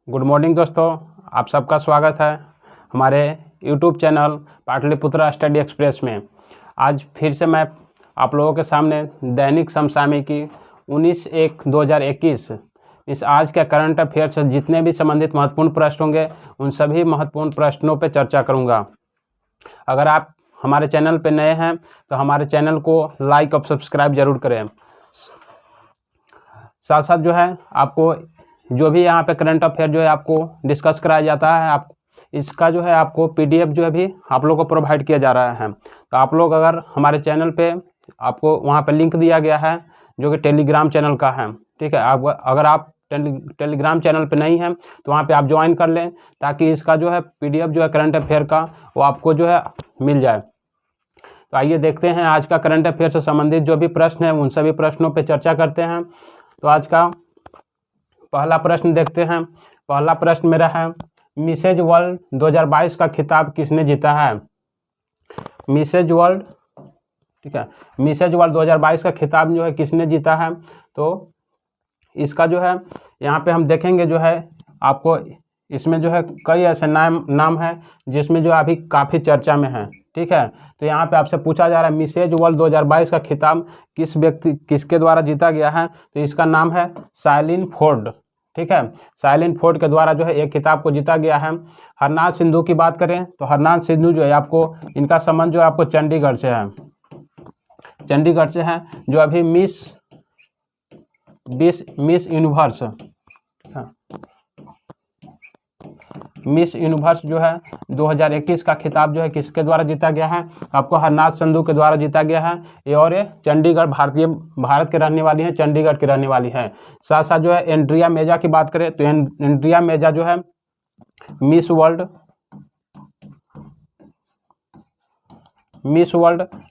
Good morning दोस्तों, आप सबका स्वागत है हमारे YouTube channel Pataliputra study express में। आज फिर से मैं आप लोगों के सामने दैनिक समसामयिकी 19/1/2021 इस आज के करंट अफेयर से जितने भी संबंधित महत्वपूर्ण प्रश्न होंगे उन सभी महत्वपूर्ण प्रश्नों पर चर्चा करूँगा। अगर आप हमारे चैनल पर नए हैं तो हमारे चैनल को लाइक और सब्सक्राइब जरूर करें। साथ साथ जो है आपको जो भी यहाँ पे करंट अफेयर जो है आपको डिस्कस कराया जाता है, आप इसका जो है आपको पीडीएफ जो है भी आप लोगों को प्रोवाइड किया जा रहा है। तो आप लोग अगर हमारे चैनल पे आपको वहाँ पे लिंक दिया गया है जो कि टेलीग्राम चैनल का है, ठीक है। अगर आप टेलीग्राम चैनल पे नहीं हैं तो वहाँ पे आप ज्वाइन कर लें ताकि इसका जो है पीडीएफ जो है करंट अफेयर का वो आपको जो है मिल जाए। तो आइए देखते हैं आज का करंट अफेयर से संबंधित जो भी प्रश्न है उन सभी प्रश्नों पर चर्चा करते हैं। तो आज का पहला प्रश्न देखते हैं। पहला प्रश्न मेरा है, मिसेज वर्ल्ड 2022 का खिताब किसने जीता है? मिसेज वर्ल्ड, ठीक है, मिसेज वर्ल्ड 2022 का खिताब जो है किसने जीता है? तो इसका जो है यहाँ पे हम देखेंगे जो है आपको इसमें जो है कई ऐसे नाम है जिसमें जो अभी काफ़ी चर्चा में है, ठीक है। तो यहाँ पे आपसे पूछा जा रहा है मिसेज वर्ल्ड 2022 का खिताब किसके द्वारा जीता गया है? तो इसका नाम है शाइलिन फोर्ड, ठीक है। शाइलिन फोर्ड के द्वारा जो है एक खिताब को जीता गया है। हरनाथ सिंधु की बात करें तो हरनाथ सिंधु जो है आपको इनका संबंध जो है आपको चंडीगढ़ से है, चंडीगढ़ से है, जो अभी मिस यूनिवर्स, मिस यूनिवर्स जो है 2021 का खिताब जो है किसके द्वारा जीता गया है? आपको हरनाथ सिंधु के द्वारा जीता गया है। ये और ये चंडीगढ़ भारत के रहने वाली हैं, चंडीगढ़ की रहने वाली है। साथ साथ जो है एंड्रिया मेजा की बात करें तो एंड्रिया मेजा जो है मिस वर्ल्ड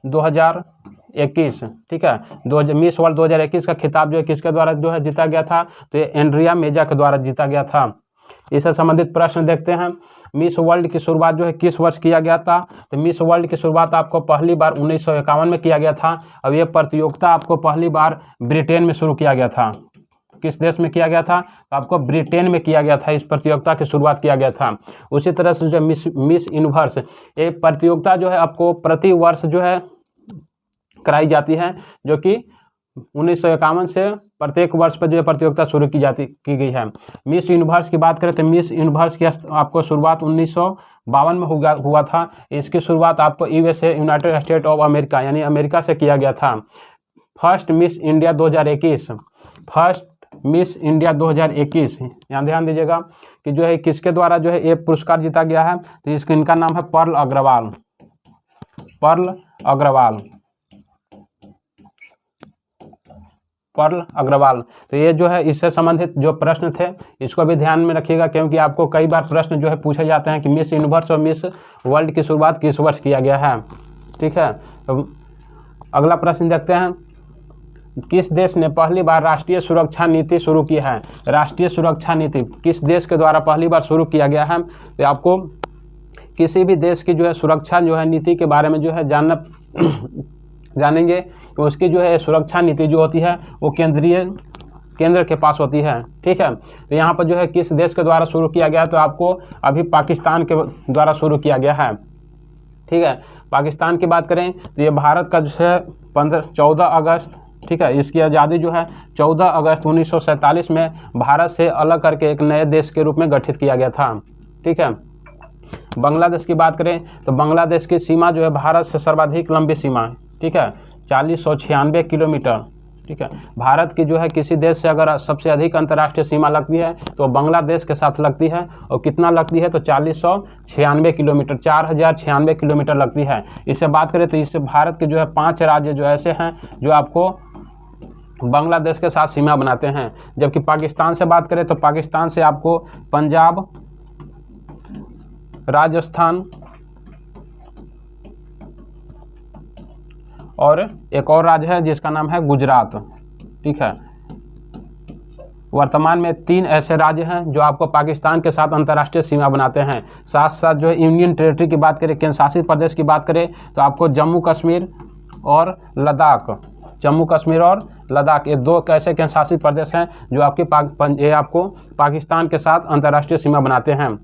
2021, ठीक है, मिस वर्ल्ड 2021 का खिताब जो है किसके द्वारा जो है जीता गया था? तो ये एंड्रिया मेजा के द्वारा जीता गया था। इससे संबंधित प्रश्न देखते हैं। मिस वर्ल्ड की शुरुआत जो है किस वर्ष किया गया था? तो मिस वर्ल्ड की शुरुआत आपको पहली बार 1951 में किया गया था। अब ये प्रतियोगिता आपको पहली बार ब्रिटेन में शुरू किया गया था। किस देश में किया गया था? तो आपको ब्रिटेन में किया गया था, इस प्रतियोगिता की शुरुआत किया गया था। उसी तरह से जो मिस यूनिवर्स ये प्रतियोगिता जो है आपको प्रति वर्ष जो है कराई जाती है, जो कि 1951 से प्रत्येक वर्ष पर जो है प्रतियोगिता शुरू की गई है। मिस यूनिवर्स की बात करें तो मिस यूनिवर्स की आपको शुरुआत 1952 में हुआ था। इसकी शुरुआत आपको USA, United state of America यानी अमेरिका से किया गया था। First miss India 2021, first miss India 2021, यहाँ ध्यान दीजिएगा कि जो है किसके द्वारा जो है ये पुरस्कार जीता गया है? तो इनका नाम है Pearl Agarwal, Pearl Agarwal, Pearl Agarwal. तो ये जो है इससे संबंधित जो प्रश्न थे इसको भी ध्यान में रखिएगा, क्योंकि आपको कई बार प्रश्न जो है पूछे जाते हैं कि मिस यूनिवर्स और मिस वर्ल्ड की शुरुआत किस वर्ष किया गया है, ठीक है। तो अगला प्रश्न देखते हैं, किस देश ने पहली बार राष्ट्रीय सुरक्षा नीति शुरू की है? राष्ट्रीय सुरक्षा नीति किस देश के द्वारा पहली बार शुरू किया गया है? तो आपको किसी भी देश की जो है सुरक्षा जो है नीति के बारे में जो है जानेंगे कि उसकी जो है सुरक्षा नीति जो होती है वो केंद्र के पास होती है, ठीक है। तो यहाँ पर जो है किस देश के द्वारा शुरू किया गया है? तो आपको अभी पाकिस्तान के द्वारा शुरू किया गया है, ठीक है। पाकिस्तान की बात करें तो ये भारत का जो है 14 अगस्त, ठीक है, इसकी आज़ादी जो है 14 अगस्त 1947 में भारत से अलग करके एक नए देश के रूप में गठित किया गया था, ठीक है। बांग्लादेश की बात करें तो बांग्लादेश की सीमा जो है भारत से सर्वाधिक लंबी सीमा है, ठीक है, 4096 किलोमीटर, ठीक है। भारत की जो है किसी देश से अगर सबसे अधिक अंतर्राष्ट्रीय सीमा लगती है तो बांग्लादेश के साथ लगती है, और कितना लगती है? तो 4096 किलोमीटर, 4096 किलोमीटर लगती है। इससे बात करें तो इससे भारत के जो है 5 राज्य जो ऐसे हैं जो आपको बांग्लादेश के साथ सीमा बनाते हैं। जबकि पाकिस्तान से बात करें तो पाकिस्तान से आपको पंजाब, राजस्थान और एक और राज्य है जिसका नाम है गुजरात, ठीक है। वर्तमान में 3 ऐसे राज्य हैं जो आपको पाकिस्तान के साथ अंतर्राष्ट्रीय सीमा बनाते हैं। साथ साथ जो है यूनियन टेरिटरी की बात करें, केंद्र शासित प्रदेश की बात करें तो आपको जम्मू कश्मीर और लद्दाख, जम्मू कश्मीर और लद्दाख, ये 2 ऐसे केंद्र शासित प्रदेश हैं जो आपके आपको पाकिस्तान के साथ अंतर्राष्ट्रीय सीमा बनाते हैं।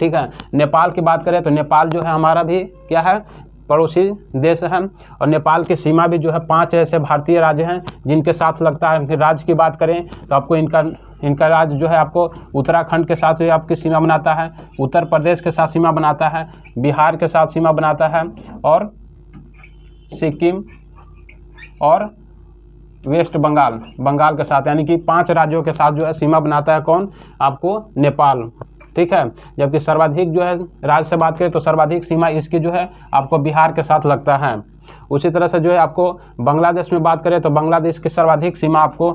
ठीक है, नेपाल की बात करें तो नेपाल जो है हमारा भी क्या है, पड़ोसी देश है। और नेपाल की सीमा भी जो है 5 ऐसे भारतीय राज्य हैं जिनके साथ लगता है। राज्य की बात करें तो आपको इनका राज्य जो है आपको उत्तराखंड के साथ भी आपकी सीमा बनाता है, उत्तर प्रदेश के साथ सीमा बनाता है, बिहार के साथ सीमा बनाता है, और सिक्किम और वेस्ट बंगाल के साथ, यानी कि 5 राज्यों के साथ जो है सीमा बनाता है कौन, आपको नेपाल। ठीक है, जबकि सर्वाधिक जो है राज्य से बात करें तो सर्वाधिक सीमा इसकी जो है आपको बिहार के साथ लगता है। उसी तरह से जो है आपको बांग्लादेश में बात करें तो बांग्लादेश की सर्वाधिक सीमा आपको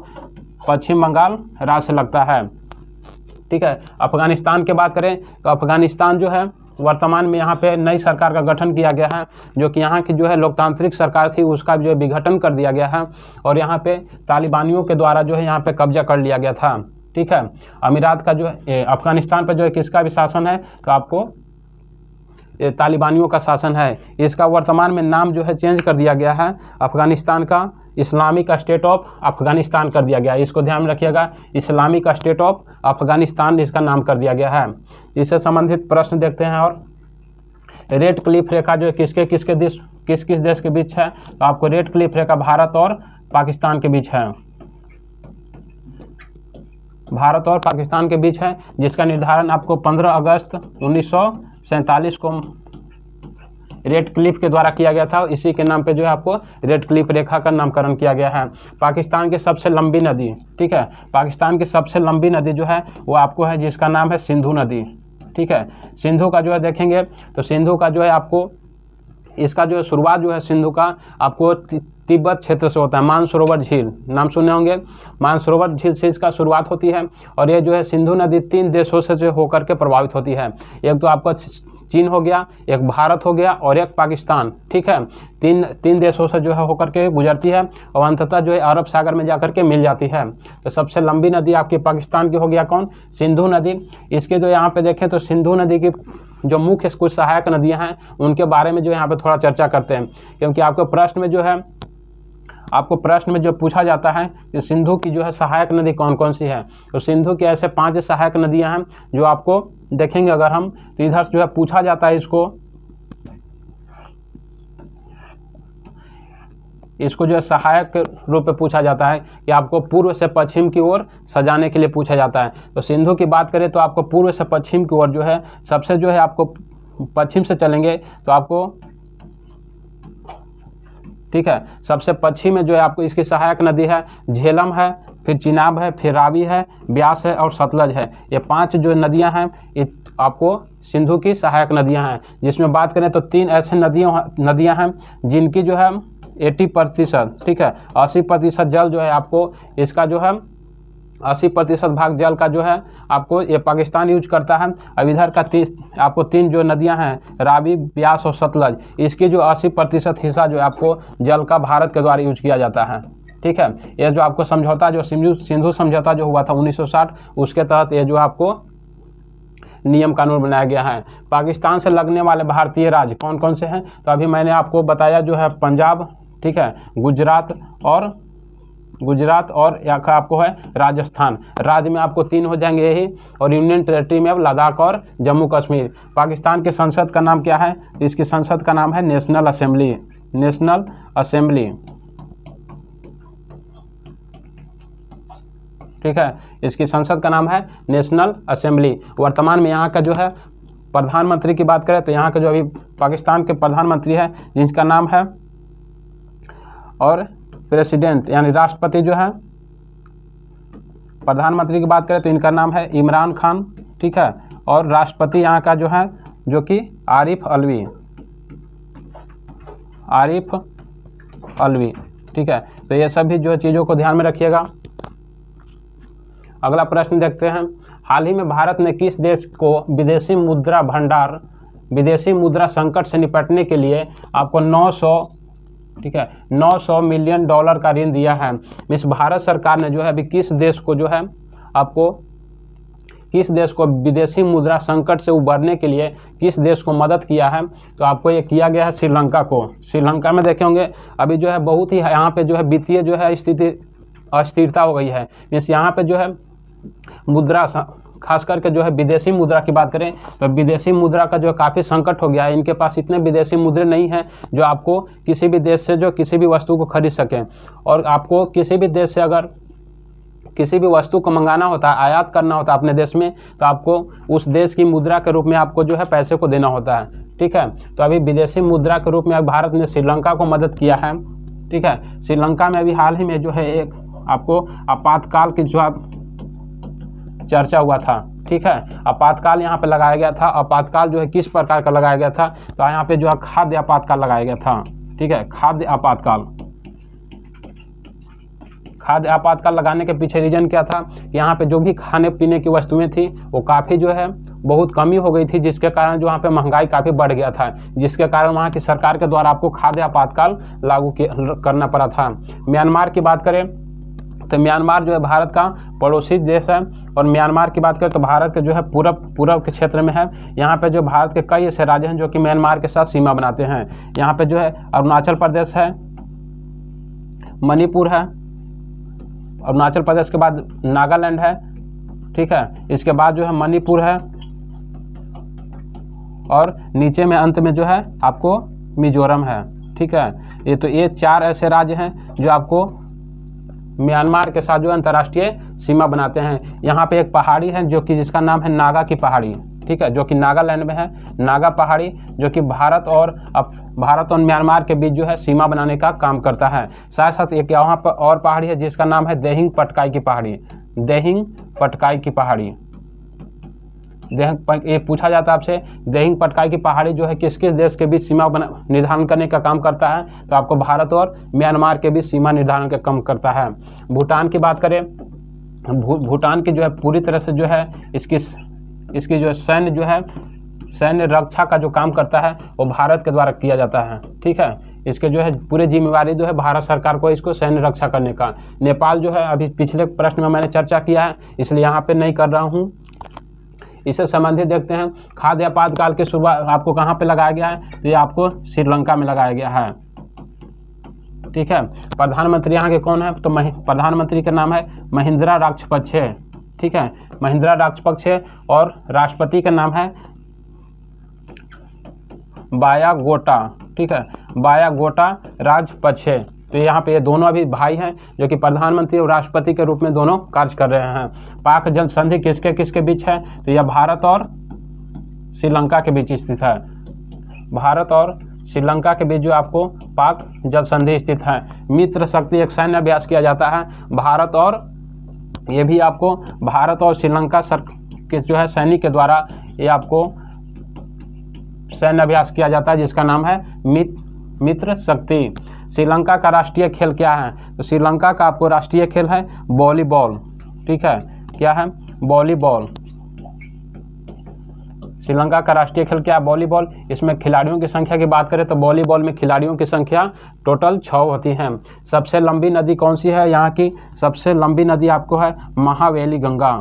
पश्चिम बंगाल राज्य से लगता है। ठीक है, अफगानिस्तान की बात करें तो अफगानिस्तान जो है वर्तमान में यहाँ पे नई सरकार का गठन किया गया है, जो कि यहाँ की जो है लोकतांत्रिक सरकार थी उसका जो है विघटन कर दिया गया है, और यहाँ पे तालिबानियों के द्वारा जो है यहाँ पे कब्जा कर लिया गया था। ठीक है, अमीरात का जो है अफगानिस्तान पर जो है किसका भी शासन है, तो आपको तालिबानियों का शासन है। इसका वर्तमान में नाम जो है चेंज कर दिया गया है, अफगानिस्तान का इस्लामिक स्टेट ऑफ अफगानिस्तान कर दिया गया है। इसको ध्यान में रखिएगा, इस्लामिक स्टेट ऑफ अफगानिस्तान इसका नाम कर दिया गया है। इससे संबंधित प्रश्न देखते हैं। और रेड क्लिफ रेखा जो है किस किस देश के बीच है, तो आपको रेड क्लिफ रेखा भारत और पाकिस्तान के बीच है, भारत और पाकिस्तान के बीच है, जिसका निर्धारण आपको 15 अगस्त 1947 को रेड क्लिफ के द्वारा किया गया था। इसी के नाम पे जो है आपको रेड क्लिफ रेखा का नामकरण किया गया है। पाकिस्तान की सबसे लंबी नदी, ठीक है, पाकिस्तान की सबसे लंबी नदी जो है वो आपको है जिसका नाम है सिंधु नदी। ठीक है, सिंधु का जो है देखेंगे तो सिंधु का जो है आपको इसका जो है शुरुआत जो है सिंधु का आपको तिब्बत क्षेत्र से होता है। मानसरोवर झील नाम सुने होंगे, मानसरोवर झील से इसका शुरुआत होती है, और ये जो है सिंधु नदी 3 देशों से जो होकर के प्रभावित होती है। एक तो आपका चीन हो गया, एक भारत हो गया और एक पाकिस्तान। ठीक है, तीन देशों से जो है होकर के गुजरती है और अंततः जो है अरब सागर में जाकर के मिल जाती है। तो सबसे लंबी नदी आपकी पाकिस्तान की हो गया कौन, सिंधु नदी। इसके जो यहाँ पे देखें तो सिंधु नदी की जो मुख्य कुछ सहायक नदियाँ हैं उनके बारे में जो यहाँ पे थोड़ा चर्चा करते हैं, क्योंकि आपको प्रश्न में जो पूछा जाता है कि सिंधु की जो है सहायक नदी कौन कौन सी है। तो सिंधु की ऐसे 5 सहायक नदियां हैं जो आपको देखेंगे अगर हम, तो इधर जो है पूछा जाता है इसको जो है सहायक रूप में पूछा जाता है कि आपको पूर्व से पश्चिम की ओर सजाने के लिए पूछा जाता है। तो सिंधु की बात करें तो आपको पूर्व से पश्चिम की ओर जो है सबसे जो है आपको पश्चिम से चलेंगे तो आपको, ठीक है, सबसे पश्चिम में जो है आपको इसकी सहायक नदी है झेलम है, फिर चिनाब है, फिर रावी है, ब्यास है और सतलज है। ये 5 जो नदियां हैं ये आपको सिंधु की सहायक नदियां हैं, जिसमें बात करें तो 3 ऐसे नदियां हैं जिनकी जो है 80%, ठीक है, 80% जल जो है आपको इसका जो है 80% भाग जल का जो है आपको ये पाकिस्तान यूज करता है। अब इधर का आपको 3 जो नदियां हैं रावी, ब्यास और सतलज, इसकी जो 80% हिस्सा जो है आपको जल का भारत के द्वारा यूज किया जाता है। ठीक है, ये जो आपको समझौता जो सिंधु समझौता जो हुआ था 1960, उसके तहत ये जो आपको नियम कानून बनाया गया है। पाकिस्तान से लगने वाले भारतीय राज्य कौन कौन से हैं, तो अभी मैंने आपको बताया जो है पंजाब, ठीक है, गुजरात और यहाँ का आपको है राजस्थान। राज्य में आपको 3 हो जाएंगे यही, और यूनियन टेरिटरी में अब लद्दाख और जम्मू कश्मीर। पाकिस्तान की संसद का नाम क्या है, तो इसकी संसद का नाम है नेशनल असेंबली। ठीक है, इसकी संसद का नाम है नेशनल असेंबली। वर्तमान में यहाँ का जो है प्रधानमंत्री की बात करें तो यहाँ का जो अभी पाकिस्तान के प्रधानमंत्री है जिनका नाम है, और प्रेसिडेंट यानी राष्ट्रपति जो है, प्रधानमंत्री की बात करें तो इनका नाम है इमरान खान। ठीक है, और राष्ट्रपति यहाँ का जो है जो कि आरिफ अलवी। ठीक है, तो ये सभी जो चीज़ों को ध्यान में रखिएगा। अगला प्रश्न देखते हैं, हाल ही में भारत ने किस देश को विदेशी मुद्रा संकट से निपटने के लिए आपको 900 मिलियन डॉलर का ऋण दिया है। इस भारत सरकार ने जो है अभी किस देश को जो है आपको किस देश को विदेशी मुद्रा संकट से उबरने के लिए किस देश को मदद किया है, तो आपको ये किया गया है श्रीलंका को। श्रीलंका में देखे होंगे अभी जो है बहुत ही यहाँ पे जो है वित्तीय जो है स्थिति अस्थिरता हो गई है। मीन्स यहाँ पे जो है मुद्रा खास करके जो है विदेशी मुद्रा की बात करें तो विदेशी मुद्रा का जो काफ़ी संकट हो गया है। इनके पास इतने विदेशी मुद्रे नहीं हैं जो आपको किसी भी देश से जो किसी भी वस्तु को खरीद सकें। और आपको किसी भी देश से अगर किसी भी वस्तु को मंगाना होता है, आयात करना होता है अपने देश में, तो आपको उस देश की मुद्रा के रूप में आपको जो है पैसे को देना होता है। ठीक है, तो अभी विदेशी मुद्रा के रूप में भारत ने श्रीलंका को मदद किया है। ठीक है, श्रीलंका में अभी हाल ही में जो है एक आपको आपातकाल की जो चर्चा हुआ था। ठीक है, आपातकाल यहाँ पे लगाया गया था। आपातकाल जो है किस प्रकार का लगाया गया था, तो यहाँ पे जो है खाद्य आपातकाल लगाया गया था। ठीक है, खाद्य आपातकाल। खाद्य आपातकाल लगाने के पीछे रीजन क्या था, यहाँ पे जो भी खाने पीने की वस्तुएं थी वो काफ़ी जो है बहुत कमी हो गई थी, जिसके कारण जो वहाँ पे महंगाई काफ़ी बढ़ गया था, जिसके कारण वहाँ की सरकार के द्वारा आपको खाद्य आपातकाल लागू करना पड़ा था। म्यांमार की बात करें तो म्यांमार जो है भारत का पड़ोसी देश है। और म्यांमार की बात करें तो भारत के जो है पूरब के क्षेत्र में है। यहाँ पे जो भारत के कई ऐसे राज्य हैं जो कि म्यांमार के साथ सीमा बनाते हैं। यहाँ पे जो है अरुणाचल प्रदेश है, मणिपुर है, अरुणाचल प्रदेश के बाद नागालैंड है। ठीक है, इसके बाद जो है मणिपुर है और नीचे में अंत में जो है आपको मिजोरम है। ठीक है, ये 4 ऐसे राज्य हैं जो आपको म्यांमार के साथ जो अंतर्राष्ट्रीय सीमा बनाते हैं। यहाँ पे एक पहाड़ी है जो कि जिसका नाम है नागा की पहाड़ी। ठीक है, जो कि नागालैंड में है, नागा पहाड़ी, जो कि भारत और म्यांमार के बीच जो है सीमा बनाने का काम करता है। साथ साथ एक यहाँ पर और पहाड़ी है जिसका नाम है देहिंग पटकाई की पहाड़ी। देहिंग पटकाई की पहाड़ी, ये पूछा जाता है आपसे, देहिंग पटकाई की पहाड़ी जो है किस किस देश के बीच सीमा निर्धारण करने का काम करता है, तो आपको भारत और म्यांमार के बीच सीमा निर्धारण का काम करता है। भूटान की बात करें, भूटान की जो है पूरी तरह से जो है इसकी जो सैन्य रक्षा का जो काम करता है वो भारत के द्वारा किया जाता है। ठीक है, इसके जो है पूरी जिम्मेवारी जो है भारत सरकार को इसको सैन्य रक्षा करने का। नेपाल जो है अभी पिछले प्रश्न में मैंने चर्चा किया है, इसलिए यहाँ पे नहीं कर रहा हूँ। इससे संबंधित देखते हैं खाद्य आपातकाल की शुरुआत आपको कहाँ पे लगाया गया है, तो ये आपको श्रीलंका में लगाया गया है। ठीक है, प्रधानमंत्री यहाँ के कौन है, तो प्रधानमंत्री का नाम है महिंद्रा राजपक्षे। ठीक है, महिंद्रा राजपक्षे, और राष्ट्रपति का नाम है बायागोटा। ठीक है, बायागोटा राजपक्षे। तो यहाँ पे ये दोनों अभी भाई हैं जो कि प्रधानमंत्री और राष्ट्रपति के रूप में दोनों कार्य कर रहे हैं। पाक जल संधि किसके किसके बीच है, तो यह भारत और श्रीलंका के बीच स्थित है। भारत और श्रीलंका के बीच जो आपको पाक जल संधि स्थित है। मित्र शक्ति एक सैन्य अभ्यास किया जाता है भारत और, ये भी आपको भारत और श्रीलंका के जो है सैनिक के द्वारा ये आपको सैन्य अभ्यास किया जाता है जिसका नाम है मित्र शक्ति। श्रीलंका का राष्ट्रीय खेल क्या है, तो श्रीलंका का आपको राष्ट्रीय खेल है वॉलीबॉल। ठीक है, क्या है, वॉलीबॉल। श्रीलंका का राष्ट्रीय खेल क्या है, वॉलीबॉल। इसमें खिलाड़ियों की संख्या की बात करें तो वॉलीबॉल में खिलाड़ियों की संख्या टोटल 6 होती हैं। सबसे लंबी नदी कौन सी है, यहाँ की सबसे लंबी नदी आपको है महावेली गंगा।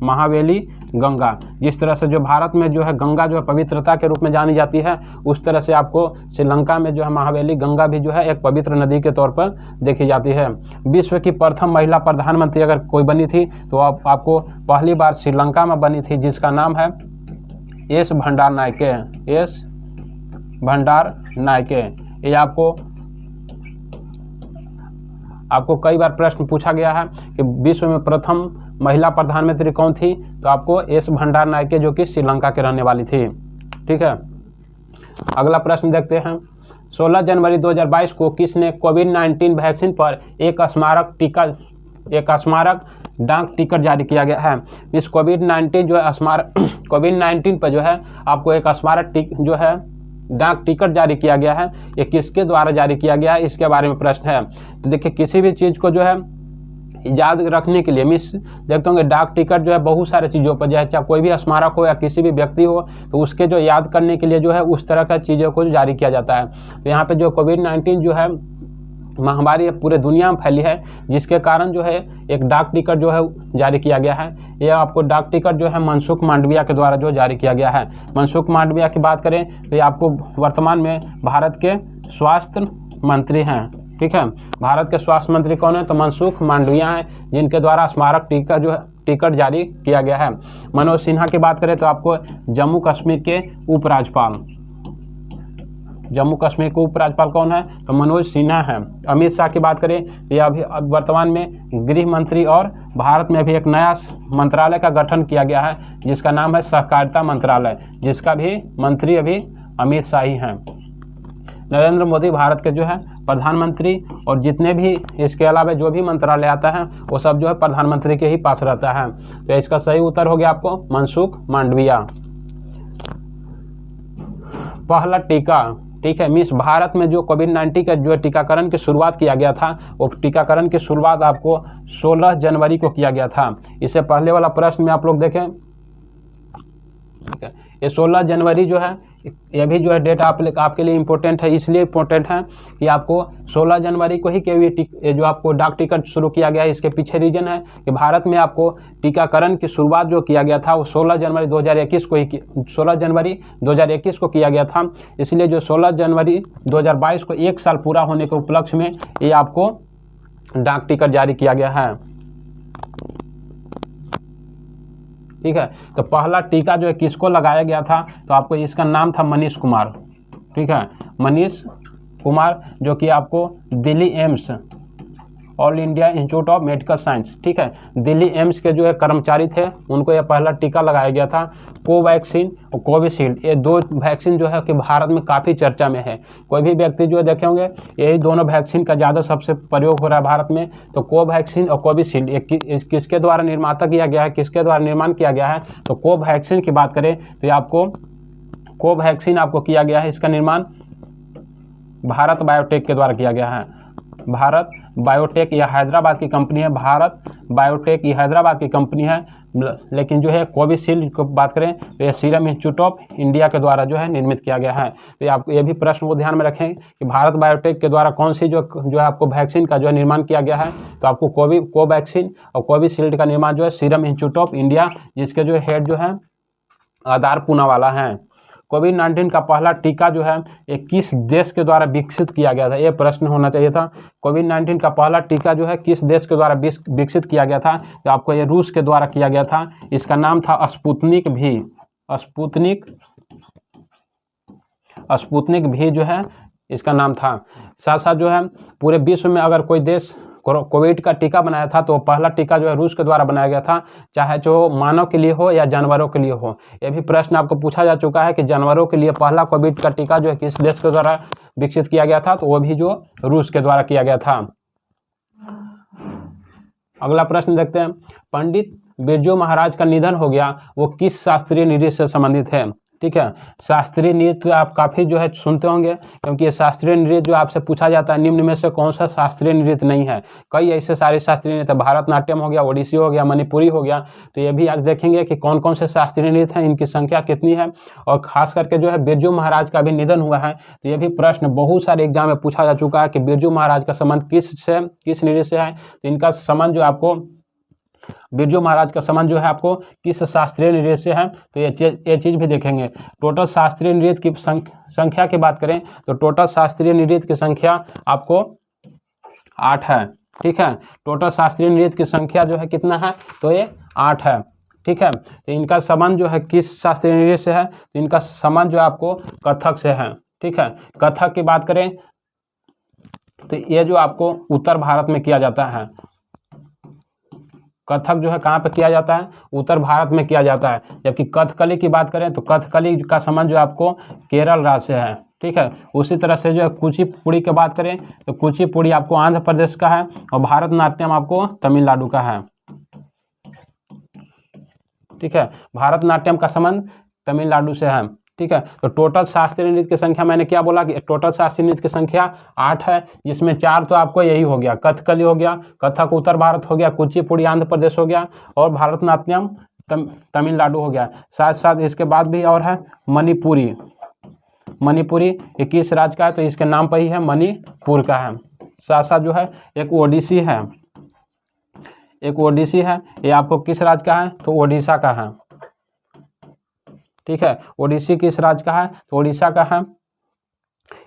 महावेली गंगा, जिस तरह से जो भारत में जो है गंगा जो है पवित्रता के रूप में जानी जाती है, उस तरह से आपको श्रीलंका में जो है महावेली गंगा भी जो है एक पवित्र नदी के तौर पर देखी जाती है। विश्व की प्रथम महिला प्रधानमंत्री अगर कोई बनी थी तो आपको पहली बार श्रीलंका में बनी थी, जिसका नाम है एस भंडार नायके। एस भंडार नायके। ये आपको कई बार प्रश्न पूछा गया है कि विश्व में प्रथम महिला प्रधानमंत्री कौन थी, तो आपको एस भंडार नायके जो कि श्रीलंका के रहने वाली थी। ठीक है, अगला प्रश्न देखते हैं। 16 जनवरी 2022 को किसने कोविड-19 वैक्सीन पर एक स्मारक डाक टिकट जारी किया गया है। इस कोविड-19 जो है कोविड-19 पर जो है आपको एक स्मारक जो है डाक टिकट जारी किया गया है। ये किसके द्वारा जारी किया गया है, इसके बारे में प्रश्न है। तो देखिए, किसी भी चीज़ को जो है याद रखने के लिए देखते होंगे डाक टिकट जो है बहुत सारे चीज़ों पर जो है, चाहे कोई भी स्मारक हो या किसी भी व्यक्ति हो, तो उसके जो याद करने के लिए जो है उस तरह का चीज़ों को जारी किया जाता है। तो यहाँ पे जो कोविड-19 जो है महामारी पूरे दुनिया में फैली है, जिसके कारण जो है एक डाक टिकट जो है जारी किया गया है। यह आपको डाक टिकट जो है मनसुख मांडविया के द्वारा जो जारी किया गया है। मनसुख मांडविया की बात करें तो ये आपको वर्तमान में भारत के स्वास्थ्य मंत्री हैं। ठीक है, भारत के स्वास्थ्य मंत्री कौन है? तो मनसुख मांडविया हैं, जिनके द्वारा स्मारक टिकट जारी किया गया है। मनोज सिन्हा की बात करें तो आपको जम्मू कश्मीर के उपराज्यपाल, जम्मू कश्मीर के उपराज्यपाल कौन है? तो मनोज सिन्हा है। अमित शाह की बात करें तो यह अभी वर्तमान में गृह मंत्री, और भारत में भी एक नया मंत्रालय का गठन किया गया है जिसका नाम है सहकारिता मंत्रालय, जिसका भी मंत्री अभी अमित शाह ही हैं। नरेंद्र मोदी भारत के जो है प्रधानमंत्री, और जितने भी इसके अलावा जो भी मंत्रालय आता है वो सब जो है प्रधानमंत्री के ही पास रहता है। तो इसका सही उत्तर हो गया आपको मनसुख मांडविया। पहला टीका, ठीक है मिस, भारत में जो कोविड-19 का जो टीकाकरण की शुरुआत किया गया था, वो टीकाकरण की शुरुआत आपको 16 जनवरी को किया गया था। इससे पहले वाला प्रश्न में आप लोग देखें, ठीक है, ये 16 जनवरी जो है ये भी जो है डेट आपके लिए इम्पोर्टेंट है। इसलिए इम्पोर्टेंट है कि आपको 16 जनवरी को ही ये जो आपको डाक टिकट शुरू किया गया है। इसके पीछे रीजन है कि भारत में आपको टीकाकरण की शुरुआत जो किया गया था वो 16 जनवरी 2021 को किया गया था। इसलिए जो 16 जनवरी 2022 को 1 साल पूरा होने के उपलक्ष्य में ये आपको डाक टिकट जारी किया गया है। ठीक है, तो पहला टीका जो है किसको लगाया गया था? तो आपको इसका नाम था मनीष कुमार। ठीक है, मनीष कुमार, जो कि आपको Delhi AIIMS, all India institute of medical science, ठीक है, दिल्ली एम्स के जो है कर्मचारी थे, उनको यह पहला टीका लगाया गया था। कोवैक्सीन और कोविशील्ड, ये 2 वैक्सीन जो है कि भारत में काफ़ी चर्चा में है। कोई भी व्यक्ति जो देखे होंगे यही दोनों वैक्सीन का ज़्यादा सबसे प्रयोग हो रहा है भारत में। तो कोवैक्सीन और कोविशील्ड किसके द्वारा निर्माता किया गया है, किसके द्वारा निर्माण किया गया है? तो कोवैक्सीन की बात करें तो ये आपको कोवैक्सीन आपको किया गया है, इसका निर्माण भारत बायोटेक के द्वारा किया गया है। भारत बायोटेक, यह हैदराबाद की कंपनी है। भारत बायोटेक ये हैदराबाद की कंपनी है। लेकिन जो है कोविशील्ड की बात करें तो यह सीरम इंस्टीट्यूट ऑफ इंडिया के द्वारा जो है निर्मित किया गया है। तो आप ये भी प्रश्न को ध्यान में रखें कि भारत बायोटेक के द्वारा कौन सी जो है आपको वैक्सीन का जो है निर्माण किया गया है। तो आपको कोवैक्सीन और कोविशील्ड का निर्माण जो है सीरम इंस्टीट्यूट ऑफ इंडिया, जिसके जो हेड जो है आधार पूनावाला हैं। कोविड-19 का पहला टीका जो है ये किस देश के द्वारा विकसित किया गया था? ये प्रश्न होना चाहिए था। कोविड-19 का पहला टीका जो है किस देश के द्वारा विकसित किया गया था? तो आपको ये रूस के द्वारा किया गया था। इसका नाम था स्पुतनिक भी। स्पुतनिक भी जो है इसका नाम था। साथ साथ जो है पूरे विश्व में अगर कोई देश कोविड का टीका बनाया था तो पहला टीका जो है रूस के द्वारा बनाया गया था, चाहे जो मानव के लिए हो या जानवरों के लिए हो। यह भी प्रश्न आपको पूछा जा चुका है कि जानवरों के लिए पहला कोविड का टीका जो है किस देश के द्वारा विकसित किया गया था? तो वो भी जो रूस के द्वारा किया गया था। अगला प्रश्न देखते हैं, पंडित बिरजू महाराज का निधन हो गया, वो किस शास्त्रीय नृत्य से संबंधित है? ठीक है, शास्त्रीय नृत्य आप काफ़ी जो है सुनते होंगे, क्योंकि ये शास्त्रीय नृत्य जो आपसे पूछा जाता है निम्न में से कौन सा शास्त्रीय नृत्य नहीं है। कई ऐसे सारे शास्त्रीय नृत्य, भारतनाट्यम हो गया, ओडिसी हो गया, मणिपुरी हो गया। तो ये भी आज देखेंगे कि कौन कौन से शास्त्रीय नृत्य हैं, इनकी संख्या कितनी है। और खास करके जो है बिरजू महाराज का भी निधन हुआ है, तो ये भी प्रश्न बहुत सारे एग्जाम में पूछा जा चुका है कि बिरजू महाराज का संबंध किस नृत्य से है। तो इनका संबंध जो आपको बिरजू महाराज का संबंध जो है आपको किस शास्त्रीय नृत्य से है, तो ये चीज़ भी देखेंगे। टोटल शास्त्रीय नृत्य की संख्या की बात करें तो टोटल शास्त्रीय नृत्य की संख्या आपको 8 है। ठीक है, टोटल शास्त्रीय नृत्य की संख्या जो है कितना है? तो ये 8 है। ठीक है, तो इनका संबंध जो है किस शास्त्रीय नृत्य से है? तो इनका संबंध जो आपको कथक से है। ठीक है, कथक की बात करें तो ये जो आपको उत्तर भारत में किया जाता है। कथक जो है कहाँ पे किया जाता है? उत्तर भारत में किया जाता है। जबकि कथकली की बात करें तो कथकली का संबंध जो आपको केरल राज्य से है। ठीक है, उसी तरह से जो है कुचिपुड़ी की बात करें तो कुचिपुड़ी आपको आंध्र प्रदेश का है, और भारतनाट्यम आपको तमिलनाडु का है। ठीक है, भारतनाट्यम का संबंध तमिलनाडु से है। ठीक है, तो टोटल शास्त्रीय नृत्य की संख्या मैंने क्या बोला कि टोटल शास्त्रीय नृत्य की संख्या 8 है, जिसमें 4 तो आपको यही हो गया, कथकली हो गया, कथक उत्तर भारत हो गया, कुचिपुड़ी आंध्र प्रदेश हो गया, और भारतनाट्यम तमिलनाडु हो गया। साथ साथ इसके बाद भी और है मणिपुरी। मणिपुरी 21 राज्य का है, तो इसके नाम पर ही है मणिपुर का है। साथ साथ जो है एक ओडिसी है, एक ओडिसी है, ये आपको किस राज्य का है? तो ओडिशा का है। ठीक है, ओडिसी किस राज्य का है? तो ओडिशा का है।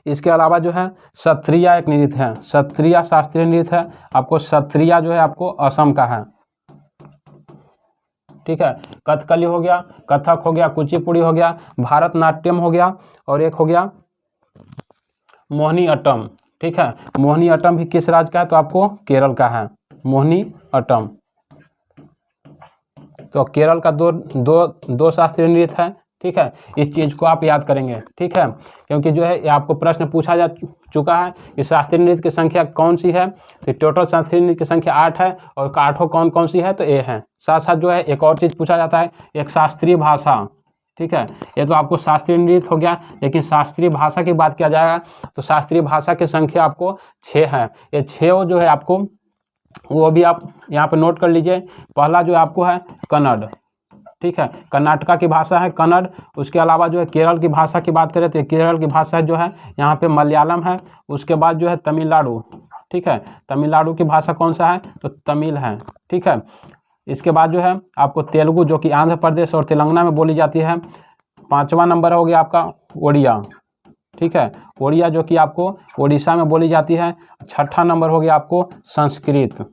इसके अलावा जो है सत्रिया एक नृत्य है, सत्रिया शास्त्रीय नृत्य है, आपको सत्रिया जो है आपको असम का है। ठीक है, कथकली हो गया, कथक हो गया, कुचिपुड़ी हो गया, भारतनाट्यम हो गया, और एक हो गया मोहिनी अट्टम। ठीक है, मोहिनी अट्टम भी किस राज्य का है? तो आपको केरल का है मोहिनी अट्टम। तो केरल का दो शास्त्रीय नृत्य है। ठीक है, इस चीज़ को आप याद करेंगे। ठीक है, क्योंकि जो है आपको प्रश्न पूछा जा चुका है कि शास्त्रीय नृत्य की संख्या कौन सी है? तो टोटल शास्त्रीय नृत्य की संख्या 8 है, और 8 कौन कौन सी है? तो ए है। साथ साथ जो है एक और चीज़ पूछा जाता है, एक शास्त्रीय भाषा। ठीक है, ये तो आपको शास्त्रीय नृत्य हो गया, लेकिन शास्त्रीय भाषा की बात किया जाएगा तो शास्त्रीय भाषा की संख्या आपको 6 है। ये 6 जो है आपको, वो भी आप यहाँ पे नोट कर लीजिए। पहला जो आपको है कन्नड़। ठीक है, कर्नाटका की भाषा है कन्नड़। उसके अलावा जो है केरल की भाषा की बात करें तो केरल की भाषा जो है यहाँ पे मलयालम है। उसके बाद जो है तमिलनाडु। ठीक है, तमिलनाडु की भाषा कौन सा है? तो तमिल है। ठीक है, इसके बाद जो है आपको तेलुगु, जो कि आंध्र प्रदेश और तेलंगाना में बोली जाती है। 5वां नंबर हो गया आपका ओडिया। ठीक है, ओडिया जो कि आपको ओडिशा में बोली जाती है। 6ठा नंबर हो गया आपको संस्कृत,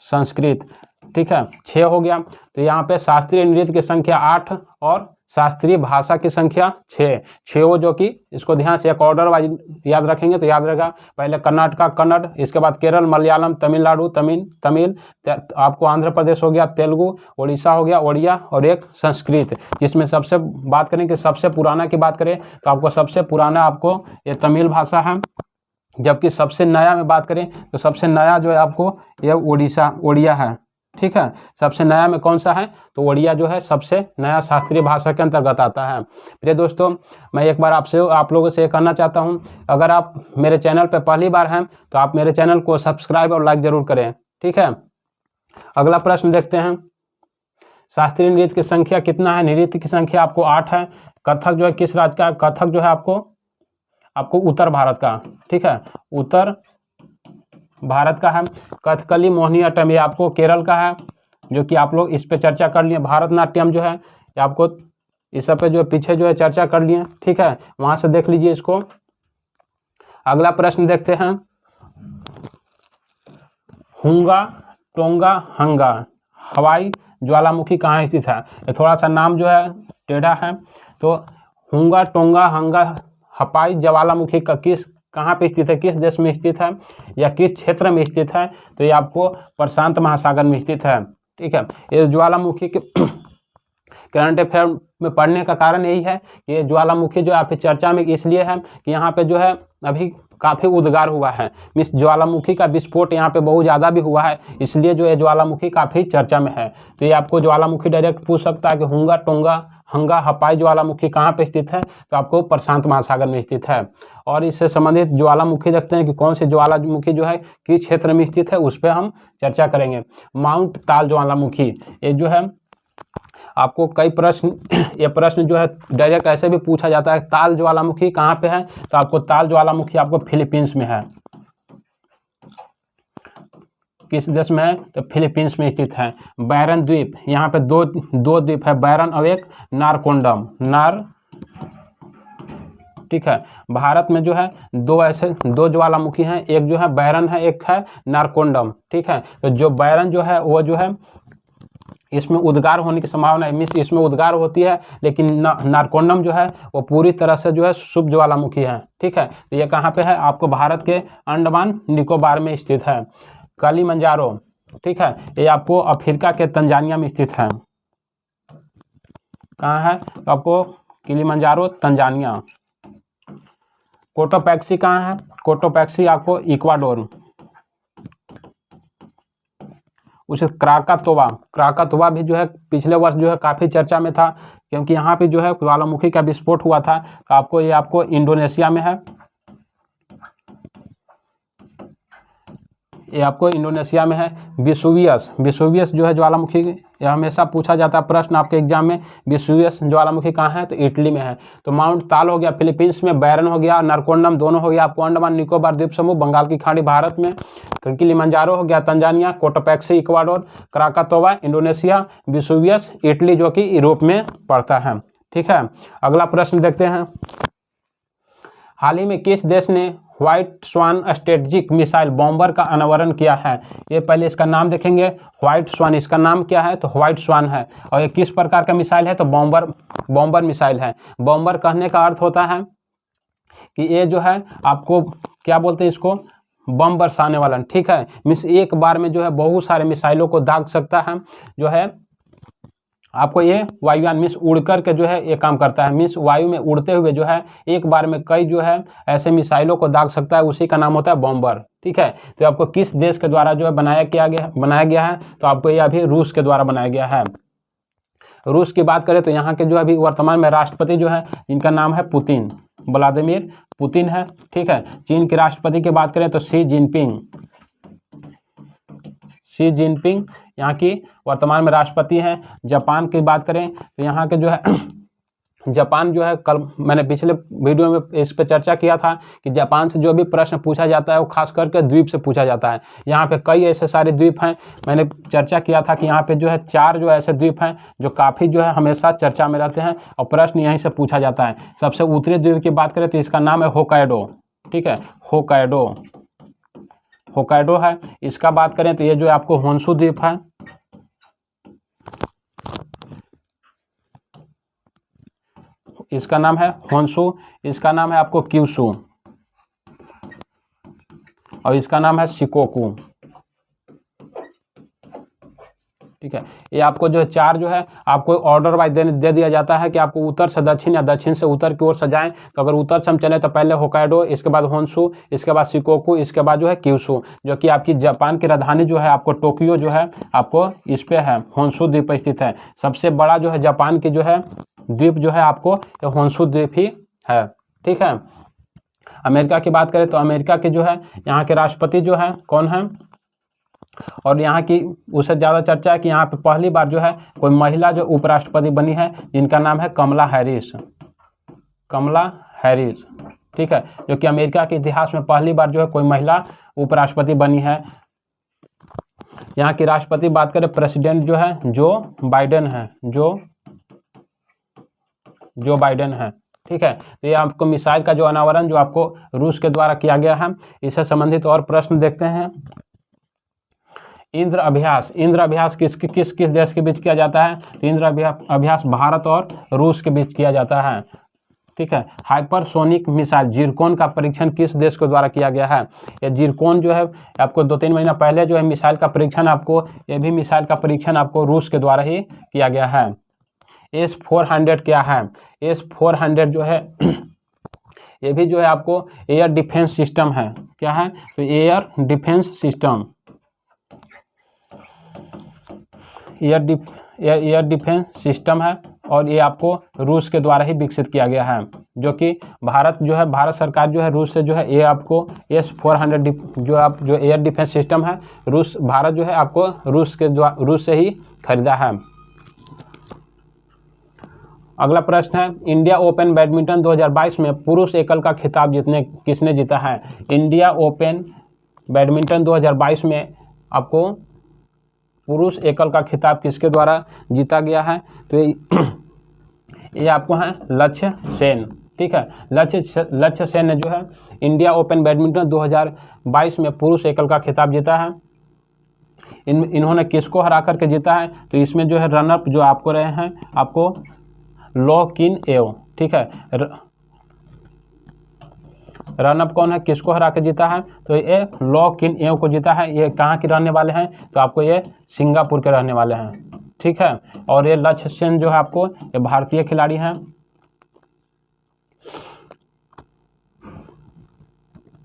संस्कृत। ठीक है, 6 हो गया। तो यहाँ पे शास्त्रीय नृत्य की संख्या 8 और शास्त्रीय भाषा की संख्या 6। 6 जो कि इसको ध्यान से एक ऑर्डर वाइज याद रखेंगे तो याद रहेगा। पहले कर्नाटका कन्नड़, इसके बाद केरल मलयालम, तमिलनाडु तमिल, आपको आंध्र प्रदेश हो गया तेलुगु, उड़ीसा हो गया ओडिया, और एक संस्कृत। जिसमें सबसे बात करें कि सबसे पुराना की बात करें तो आपको सबसे पुराना आपको ये तमिल भाषा है। जबकि सबसे नया में बात करें तो सबसे नया जो है आपको ये ओडिया है। ठीक है, सबसे नया में कौन सा है? तो ओडिया जो है सबसे नया शास्त्रीय भाषा के अंतर्गत आता है। प्रिय दोस्तों, मैं एक बार आप लोगों से कहना चाहता हूं, अगर आप मेरे चैनल पर पहली बार हैं तो आप मेरे चैनल को सब्सक्राइब और लाइक जरूर करें। ठीक है, अगला प्रश्न देखते हैं। शास्त्रीय नृत्य की संख्या कितना है? नृत्य की संख्या आपको 8 है। कथक जो है किस राज्य का? कथक जो है आपको उत्तर भारत का। ठीक है, उत्तर भारत का है। कथकली मोहिनी अट्टम ये आपको केरल का है, जो कि आप लोग इस पे चर्चा कर लिए। भारतनाट्यम जो है ये आपको इस सब पे जो पीछे जो है चर्चा कर लिए। ठीक है, वहां से देख लीजिए इसको। अगला प्रश्न देखते हैं। हुंगा टोंगा हंगा हवाई ज्वालामुखी कहाँ स्थित है? ये थोड़ा सा नाम जो है टेढ़ा है। तो हुंगा टोंगा हंगा हवाई ज्वालामुखी का कहाँ पे स्थित है, किस देश में स्थित है या किस क्षेत्र में स्थित है? तो ये आपको प्रशांत महासागर में स्थित है। ठीक है, ये ज्वालामुखी के करंट अफेयर में पढ़ने का कारण यही है कि ये ज्वालामुखी जो आप चर्चा में इसलिए है कि यहाँ पे जो है अभी काफ़ी उद्गार हुआ है। मीन्स ज्वालामुखी का विस्फोट यहाँ पे बहुत ज़्यादा भी हुआ है, इसलिए जो है ज्वालामुखी काफ़ी चर्चा में है। तो ये आपको ज्वालामुखी डायरेक्ट पूछ सकता है कि हुंगा टोंगा हंगा हपाई ज्वालामुखी कहाँ पे स्थित है? तो आपको प्रशांत महासागर में स्थित है। और इससे संबंधित ज्वालामुखी देखते हैं कि कौन सी ज्वालामुखी जो है किस क्षेत्र में स्थित है, उस पर हम चर्चा करेंगे। माउंट ताल ज्वालामुखी, ये जो है आपको कई प्रश्न ये प्रश्न जो है डायरेक्ट ऐसे भी पूछा जाता है, ताल ज्वालामुखी कहाँ पे है? तो आपको ताल ज्वालामुखी आपको फिलीपींस में है। किस देश में है? तो फिलीपींस में स्थित है। बैरन द्वीप, यहाँ पे दो द्वीप है, बैरन और एक नारकोंडम ठीक है, भारत में जो है दो ज्वालामुखी हैं, एक जो है बैरन है, एक है नारकोंडम। ठीक है, तो जो बैरन जो है वो जो है इसमें उद्गार होने की संभावना है, मीन्स इसमें उद्गार होती है, लेकिन नारकोंडम जो है वो पूरी तरह से जो है शुभ ज्वालामुखी है। ठीक है, तो ये कहाँ पे है? आपको भारत के अंडमान निकोबार में स्थित है। किलिमंजारो, ठीक है, ये आपको अफ्रीका के तंजानिया में स्थित है। कहाँ है? तो आपको किलिमंजारो तंजानिया। कोटोपैक्सी कहाँ है? कोटोपैक्सी आपको इक्वाडोर। उसे क्राकातोवा भी जो है पिछले वर्ष जो है काफ़ी चर्चा में था, क्योंकि यहाँ पे जो है ज्वालामुखी का विस्फोट हुआ था। तो आपको ये आपको इंडोनेशिया में है, ये आपको इंडोनेशिया में है। विसुवियस जो है ज्वालामुखी यह हमेशा पूछा जाता है प्रश्न आपके एग्जाम में। वेसुवियस ज्वालामुखी कहाँ है, तो इटली में है। तो माउंट ताल हो गया फिलीपींस में, बैरन हो गया, नरकोंडम दोनों हो गया आपको अंडमान निकोबार द्वीप समूह, बंगाल की खाड़ी भारत में, किलिमंजारो हो गया Tanzania, Cotopaxi Ecuador, Krakatoa Indonesia, Vesuvius Italy जो कि यूरोप में पड़ता है। ठीक है, अगला प्रश्न देखते हैं। हाल ही में किस देश ने व्हाइट स्वान स्ट्रेटेजिक मिसाइल बॉम्बर का अनावरण किया है? ये पहले इसका नाम देखेंगे, व्हाइट स्वान, इसका नाम क्या है, तो व्हाइट स्वान है। और ये किस प्रकार का मिसाइल है, तो बॉम्बर मिसाइल है। बॉम्बर कहने का अर्थ होता है कि ये जो है आपको क्या बोलते हैं, इसको बम बरसाने वाला। ठीक है, मिस एक बार में जो है बहुत सारे मिसाइलों को दाग सकता है, जो है आपको ये वायुयान मिस उड़ कर के जो है ये काम करता है। मिस वायु में उड़ते हुए जो है एक बार में कई जो है ऐसे मिसाइलों को दाग सकता है, उसी का नाम होता है बॉम्बर। ठीक है, तो आपको किस देश के द्वारा जो है बनाया गया है, तो आपको ये अभी रूस के द्वारा बनाया गया है। रूस की बात करें तो यहाँ के जो अभी वर्तमान में राष्ट्रपति जो है इनका नाम है पुतिन, व्लादिमीर पुतिन है। ठीक है, चीन के राष्ट्रपति की बात करें तो शी जिनपिंग यहाँ की वर्तमान में राष्ट्रपति हैं। जापान की बात करें तो यहाँ के जो है जापान जो है, कल मैंने पिछले वीडियो में इस पे चर्चा किया था कि जापान से जो भी प्रश्न पूछा जाता है वो खास करके द्वीप से पूछा जाता है। यहाँ पे कई ऐसे सारे द्वीप हैं, मैंने चर्चा किया था कि यहाँ पे जो है 4 जो ऐसे द्वीप हैं जो काफ़ी जो है हमेशा चर्चा में रहते हैं और प्रश्न यहीं से पूछा जाता है। सबसे उत्तरी द्वीप की बात करें तो इसका नाम है होकाइडो। ठीक है, होकाइडो है। इसका बात करें तो ये जो है आपको होन्शु द्वीप है। इसका नाम है होन्शु, इसका नाम है आपको क्यूशु और इसका नाम है शिकोकू। ठीक है, ये आपको जो है 4 जो है आपको ऑर्डर वाइज दे दिया जाता है कि आपको उत्तर से दक्षिण या दक्षिण से उत्तर की ओर सजाएं। तो अगर उत्तर से हम चले तो पहले होकाइडो, इसके बाद होन्शु, इसके बाद शिकोकू, इसके बाद जो है क्यूशु, जो कि आपकी जापान की राजधानी जो है आपको टोक्यो जो है आपको इस पे है, होन्शु द्वीप पर स्थित है। सबसे बड़ा जो है जापान की जो है द्वीप जो है आपको होन्शु द्वीप ही है। ठीक है, अमेरिका की बात करें तो अमेरिका के जो है यहाँ के राष्ट्रपति जो है कौन है, और यहाँ की उससे ज़्यादा चर्चा है कि यहाँ पे पहली बार जो है कोई महिला जो उपराष्ट्रपति बनी है, जिनका नाम है कमला हैरिस। ठीक है, जो कि अमेरिका के इतिहास में पहली बार जो है कोई महिला उपराष्ट्रपति बनी है। यहाँ की राष्ट्रपति बात करें, प्रेसिडेंट जो है जो बाइडेन है। ठीक है, तो ये आपको मिसाइल का जो अनावरण जो आपको रूस के द्वारा किया गया है, इससे संबंधित और प्रश्न देखते हैं। इंद्र अभ्यास किस देश के बीच किया जाता है, तो इंद्र अभ्यास भारत और रूस के बीच किया जाता है। ठीक है, हाइपरसोनिक मिसाइल जिरकोन का परीक्षण किस देश के द्वारा किया गया है? ये जिरकोन जो है आपको 2-3 महीना पहले जो है मिसाइल का परीक्षण आपको रूस के द्वारा ही किया गया है। S-400 क्या है? S-400 जो है ये भी जो है आपको एयर डिफेंस सिस्टम है। क्या है? तो एयर डिफेंस सिस्टम है और ये आपको रूस के द्वारा ही विकसित किया गया है, जो कि भारत सरकार जो है रूस से जो है ये आपको S-400 जो एयर डिफेंस सिस्टम है भारत जो है आपको रूस से ही खरीदा है। अगला प्रश्न है, इंडिया ओपन बैडमिंटन 2022 में पुरुष एकल का खिताब किसने जीता है? इंडिया ओपन बैडमिंटन 2022 में आपको पुरुष एकल का खिताब किसके द्वारा जीता गया है? तो ये आपको है लक्ष्य सेन। ठीक है, लक्ष्य सेन ने जो है इंडिया ओपन बैडमिंटन 2022 में पुरुष एकल का खिताब जीता है। इन्होंने किसको हरा करके जीता है? तो इसमें जो है रनअप जो आपको रहे हैं आपको लो किन एव। ठीक है, रनअप कौन है, किसको हरा के जीता है? तो ये लो किन एव को जीता है। ये कहाँ के रहने वाले हैं? तो आपको ये सिंगापुर के रहने वाले हैं। ठीक है, और ये लक्ष्य सेन जो है आपको ये भारतीय खिलाड़ी हैं।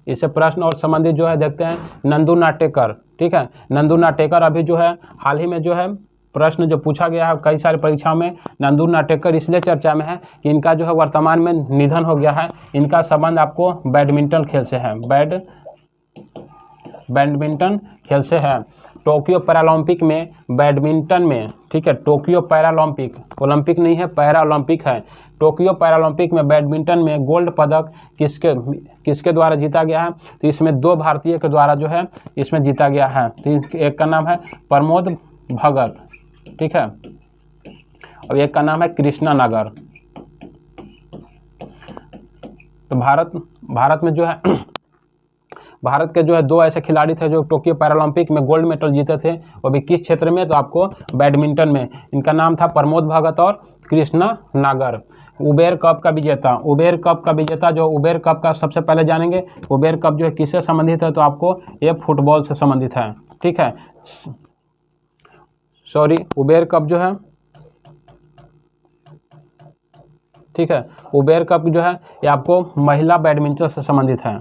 इससे प्रश्न और संबंधित जो है देखते हैं, नंदू नाटेकर। ठीक है, नंदू नाटेकर अभी जो है हाल ही में जो है प्रश्न जो पूछा गया है कई सारी परीक्षाओं में, नंदू नाटेकर इसलिए चर्चा में है कि इनका जो है वर्तमान में निधन हो गया है। इनका संबंध आपको बैडमिंटन खेल से है, बैडमिंटन खेल से है। टोक्यो पैरालंपिक में बैडमिंटन में, ठीक है, टोक्यो पैरालंपिक, ओलंपिक नहीं है, पैरा ओलंपिक है। टोक्यो पैरालंपिक में बैडमिंटन में गोल्ड पदक किसके द्वारा जीता गया है? तो इसमें 2 भारतीय के द्वारा जो है इसमें जीता गया है। तो एक का नाम है प्रमोद भगत, ठीक है, और एक का नाम है कृष्णा नगर। तो भारत में जो है भारत के जो है 2 ऐसे खिलाड़ी थे जो टोक्यो पैरालंपिक में गोल्ड मेडल जीते थे, वो भी किस क्षेत्र में? तो आपको बैडमिंटन में। इनका नाम था प्रमोद भगत और कृष्णा नागर। उबेर कप का विजेता, उबेर कप का विजेता, जो उबेर कप का सबसे पहले जानेंगे, उबेर कप जो है किससे संबंधित है? तो आपको ये फुटबॉल से संबंधित है, ठीक है, सॉरी, उबेर कप जो है, ठीक है, उबेर कप जो है ये आपको महिला बैडमिंटन से संबंधित है,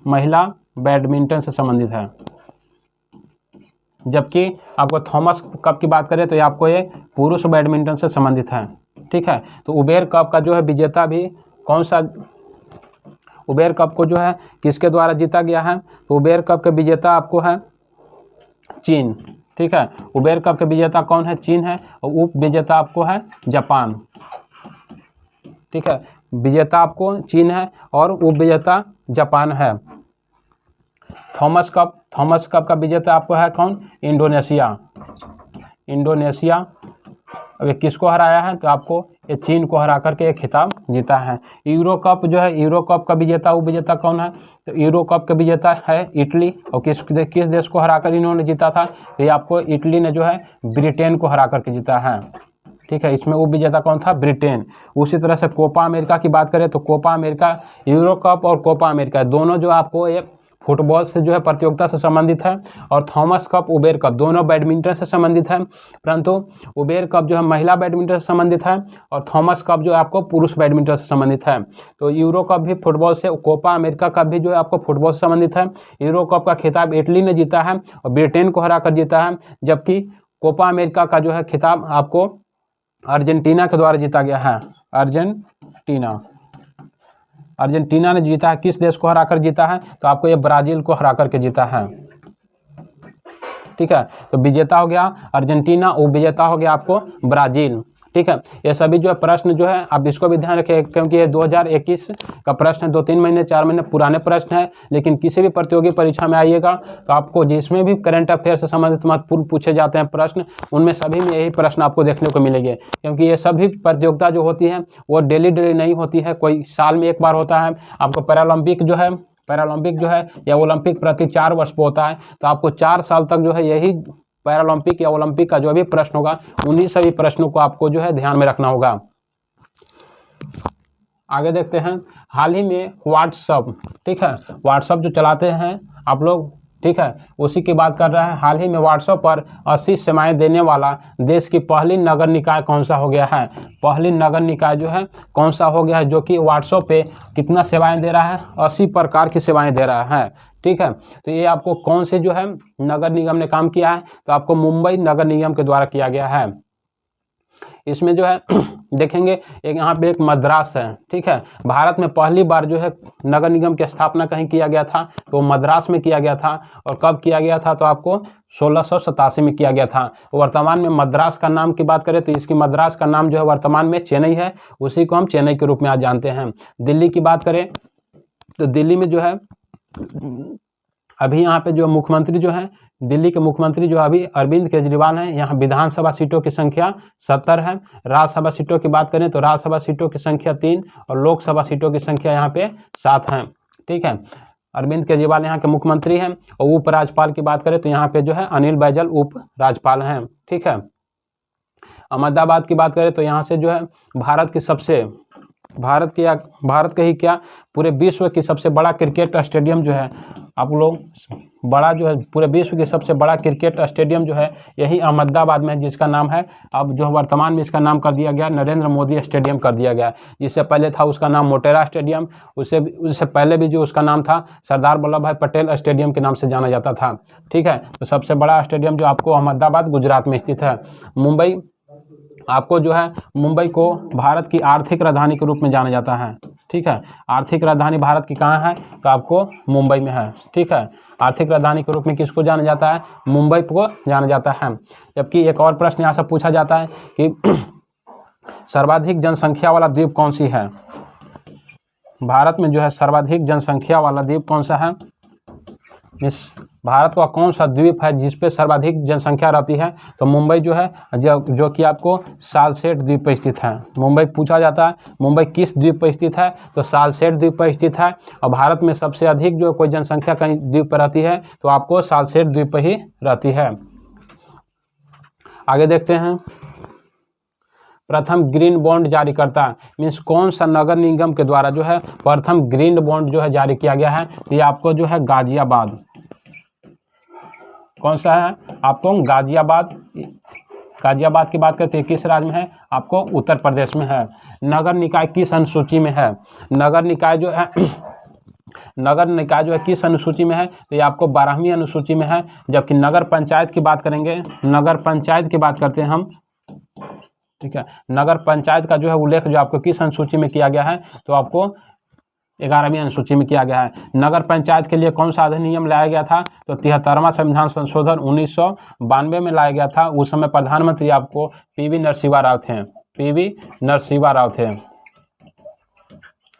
महिला बैडमिंटन से संबंधित है। जबकि आपको थॉमस कप की बात करें तो ये आपको ये पुरुष बैडमिंटन से संबंधित है, ठीक है। तो उबेर कप का जो है विजेता भी कौन सा, उबेर कप को जो है किसके द्वारा जीता गया है? तो उबेर कप के विजेता आपको है चीन, ठीक है, उबेर कप के विजेता कौन है? चीन है, और उप विजेता आपको है जापान, ठीक है, विजेता आपको चीन है और उप विजेता जापान है। थॉमस कप का विजेता आपको है कौन? Indonesia, Indonesia. अब ये किसको हराया है? तो आपको ये चीन को हरा करके एक खिताब जीता है। यूरो कप जो है, यूरो कप का विजेता, उप विजेता कौन है? तो यूरो कप का विजेता है इटली, और किस देश को हराकर इन्होंने जीता था? तो ये आपको इटली ने जो है ब्रिटेन को हरा करके जीता है, ठीक है। इसमें उप विजेता कौन था? ब्रिटेन। उसी तरह से कोपा अमेरिका की बात करें तो कोपा अमेरिका, यूरो कप और कोपा अमेरिका दोनों जो आपको एक फुटबॉल से जो है प्रतियोगिता से संबंधित है, और थॉमस कप, उबेर कप दोनों बैडमिंटन से संबंधित है, परंतु उबेर कप जो है महिला बैडमिंटन से संबंधित है, और थॉमस कप जो है आपको पुरुष बैडमिंटन से संबंधित है। तो यूरो कप भी फुटबॉल से, कोपा अमेरिका कप भी जो है आपको फुटबॉल से संबंधित है। यूरो कप का खिताब इटली ने जीता है और ब्रिटेन को हरा कर जीता है, जबकि कोपा अमेरिका का जो है खिताब आपको अर्जेंटीना के द्वारा जीता गया है। अर्जेंटीना ने जीता है। किस देश को हराकर जीता है? तो आपको ये ब्राजील को हरा करके जीता है, ठीक है। तो विजेता हो गया अर्जेंटीना, उप विजेता हो गया आपको ब्राजील, ठीक है। ये सभी जो है प्रश्न जो है आप इसको भी ध्यान रखें, क्योंकि ये 2021 का प्रश्न है, 2-3 महीने 4 महीने पुराने प्रश्न है, लेकिन किसी भी प्रतियोगी परीक्षा में आइएगा तो आपको जिसमें भी करंट अफेयर से संबंधित महत्वपूर्ण पूछे जाते हैं प्रश्न, उनमें सभी में यही प्रश्न आपको देखने को मिलेंगे। क्योंकि ये सभी प्रतियोगिता जो होती है वो डेली नहीं होती है, कोई साल में एक बार होता है। आपको पैरालंपिक जो है या ओलंपिक प्रति 4 वर्ष पर होता है, तो आपको 4 साल तक जो है यही पैरालंपिक या ओलंपिक का जो भी प्रश्न होगा उन्हीं सभी प्रश्नों को आपको जो है ध्यान में रखना होगा। आगे देखते हैं, हाल ही में व्हाट्सएप, ठीक है, व्हाट्सएप जो चलाते हैं आप लोग, ठीक है, उसी की बात कर रहे हैं। हाल ही में व्हाट्सएप पर 80 सेवाएं देने वाला देश की पहली नगर निकाय कौन सा हो गया है? पहली नगर निकाय जो है कौन सा हो गया है जो कि व्हाट्सएप पे कितना सेवाएं दे रहा है? 80 प्रकार की सेवाएं दे रहा है, ठीक है। तो ये आपको कौन से जो है नगर निगम ने काम किया है? तो आपको मुंबई नगर निगम के द्वारा किया गया है। इसमें जो है देखेंगे एक यहाँ पे एक मद्रास है, ठीक है। भारत में पहली बार जो है नगर निगम की स्थापना कहीं किया गया था, तो मद्रास में किया गया था। और कब किया गया था? तो आपको 1687 में किया गया था। वर्तमान में मद्रास का नाम की बात करें तो इसकी मद्रास का नाम जो है वर्तमान में चेन्नई है, उसी को हम चेन्नई के रूप में आज जानते हैं। दिल्ली की बात करें तो दिल्ली में जो है अभी यहाँ पे जो मुख्यमंत्री जो है, दिल्ली के मुख्यमंत्री जो अभी अरविंद केजरीवाल हैं। यहाँ विधानसभा सीटों की संख्या 70 है। राज्यसभा सीटों की बात करें तो राज्यसभा सीटों की संख्या 3 और लोकसभा सीटों की संख्या यहाँ पे 7 है, ठीक है। अरविंद केजरीवाल यहाँ के मुख्यमंत्री हैं। और उपराज्यपाल की बात करें तो यहाँ पे जो है अनिल बैजल उपराज्यपाल हैं, ठीक है। अहमदाबाद की बात करें तो यहाँ से जो है भारत के ही क्या पूरे विश्व की सबसे बड़ा क्रिकेट स्टेडियम जो है, आप लोग बड़ा जो है पूरे विश्व की सबसे बड़ा क्रिकेट स्टेडियम जो है यही अहमदाबाद में है, जिसका नाम है, अब जो वर्तमान में इसका नाम कर दिया गया नरेंद्र मोदी स्टेडियम कर दिया गया। जिससे पहले था उसका नाम मोटेरा स्टेडियम, उससे पहले भी जो उसका नाम था सरदार वल्लभ भाई पटेल स्टेडियम के नाम से जाना जाता था, ठीक है। तो सबसे बड़ा स्टेडियम जो आपको अहमदाबाद गुजरात में स्थित है। मुंबई, आपको जो है मुंबई को भारत की आर्थिक राजधानी के रूप में जाना जाता है, ठीक है। आर्थिक राजधानी भारत की कहाँ है, तो आपको मुंबई में है, ठीक है। आर्थिक राजधानी के रूप में किसको जाना जाता है, मुंबई को जाना जाता है। जबकि एक और प्रश्न यहाँ से पूछा जाता है कि सर्वाधिक जनसंख्या वाला द्वीप कौन सी है, भारत में जो है सर्वाधिक जनसंख्या वाला द्वीप कौन सा है, इस भारत का कौन सा द्वीप है जिसपे सर्वाधिक जनसंख्या रहती है, तो मुंबई जो है, जो कि आपको सालसेट द्वीप पर स्थित है। मुंबई पूछा जाता है मुंबई किस द्वीप पर स्थित है, तो सालसेट द्वीप पर स्थित है। और भारत में सबसे अधिक जो कोई जनसंख्या कहीं द्वीप पर रहती है तो आपको सालसेट द्वीप पर ही रहती है। आगे देखते हैं, प्रथम ग्रीन बॉन्ड जारी करता मीन्स कौन सा नगर निगम के द्वारा जो है प्रथम ग्रीन बॉन्ड जो है जारी किया गया है, तो ये आपको जो है गाजियाबाद, कौन सा है आपको गाजियाबाद, गाजियाबाद की बात करते हैं किस राज्य में है, आपको उत्तर प्रदेश में है। नगर निकाय किस अनुसूची में है, नगर निकाय जो है नगर निकाय जो है किस अनुसूची में है, तो ये आपको 12वीं अनुसूची में है। जबकि नगर पंचायत की बात करेंगे, नगर पंचायत की बात करते हैं हम, ठीक है। नगर पंचायत का जो है उल्लेख जो आपको किस अनुसूची में किया गया है, तो आपको 11वीं अनुसूची में किया गया है। नगर पंचायत के लिए कौन सा अधिनियम लाया गया था, तो 73वां संविधान संशोधन 1992 में लाया गया था। उस समय प्रधानमंत्री आपको पीवी नरसिम्हा राव थे, पीवी नरसिम्हा राव थे,